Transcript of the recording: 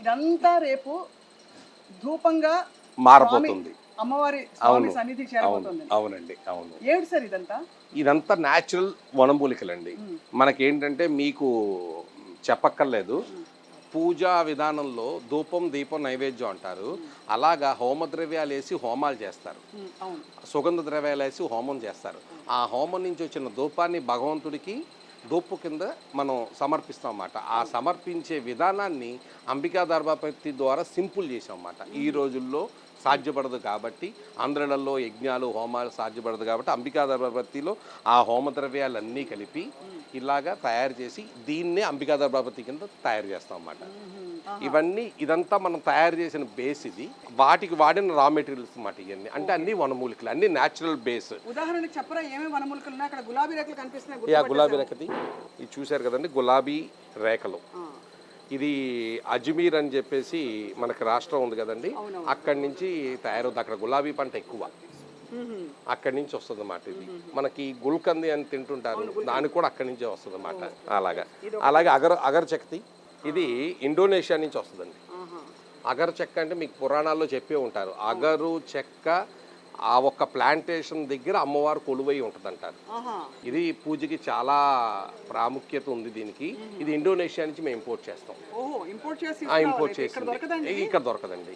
ఇదంతా రేపు ధూపంగా మారబోతుంది. అమ్మవారి అవును, సన్నిధికి అవును, చేరబోతుంది. అవునండి, అవును. ఏమిటి సార్ ఇదంతా? ఇదంతా న్యాచురల్ వనమూలికలండి. మనకేంటంటే మీకు చెప్పక్కర్లేదు. పూజా విధానంలో ధూపం, దీపం, నైవేద్యం అంటారు. అలాగా హోమద్రవ్యాలేసి హోమాలు చేస్తారు. అవును. సుగంధ ద్రవ్యాలేసి హోమం చేస్తారు. ఆ హోమం నుంచి వచ్చిన ధూపాన్ని భగవంతుడికి ధూపు కింద మనం సమర్పిస్తాం అన్నమాట. ఆ సమర్పించే విధానాన్ని అంబికా దర్బాపతి ద్వారా సింపుల్ చేసాం అన్నమాట. ఈ రోజుల్లో సాధ్యపడదు కాబట్టి, ఆంధ్రలలో యజ్ఞాలు హోమాలు సాధ్యపడదు కాబట్టి అంబికా దర్బాపతిలో ఆ హోమ ద్రవ్యాలన్నీ కలిపి ఇలాగా తయారు చేసి దీన్నే అంబికా దర్బాపతి కింద తయారు చేస్తాం అన్నమాట. ఇదంతా మనం తయారు చేసిన బేస్ ఇది. వాటికి వాడిన రా మెటీరియల్స్ అన్నమాట ఇవన్నీ. అంటే అన్ని వనమూలికలు, అన్ని న్యాచురల్ బేస్. ఉదాహరణకి చెప్పరా ఏమేమి వనమూలికలు ఉన్నాయి? అక్కడ గులాబీ రేకులు కనిపిస్తున్నాయి, గులాబీ గుర్తుపట్టేశాను. రేఖది ఇది చూశారు కదండి, గులాబీ రేఖలు. ఇది అజ్మీర్ అని చెప్పేసి మనకి రాష్ట్రం ఉంది కదండి, అక్కడి నుంచి తయారవుతుంది. అక్కడ గులాబీ పంట ఎక్కువ, అక్కడి నుంచి వస్తుంది అన్నమాట. ఇది మనకి గుల్కంది అని తింటుంటారు, దానికి కూడా అక్కడి నుంచే వస్తుంది అన్నమాట. అలాగే అగర్ చెక్కది, ఇది ఇండోనేషియా నుంచి వస్తుందండి. అగర్ చెక్క అంటే మీకు పురాణాల్లో చెప్పే ఉంటారు. అగరు చెక్క ఆ ఒక్క ప్లాంటేషన్ దగ్గర అమ్మవారు కొలువై ఉంటుందంటారు. ఇది పూజకి చాలా ప్రాముఖ్యత ఉంది దీనికి. ఇది ఇండోనేషియా నుంచి మేము ఇంపోర్ట్ చేస్తాం. ఇంపోర్ట్ ఇంపోర్ట్ చేసి ఇక్కడ దొరకదండి.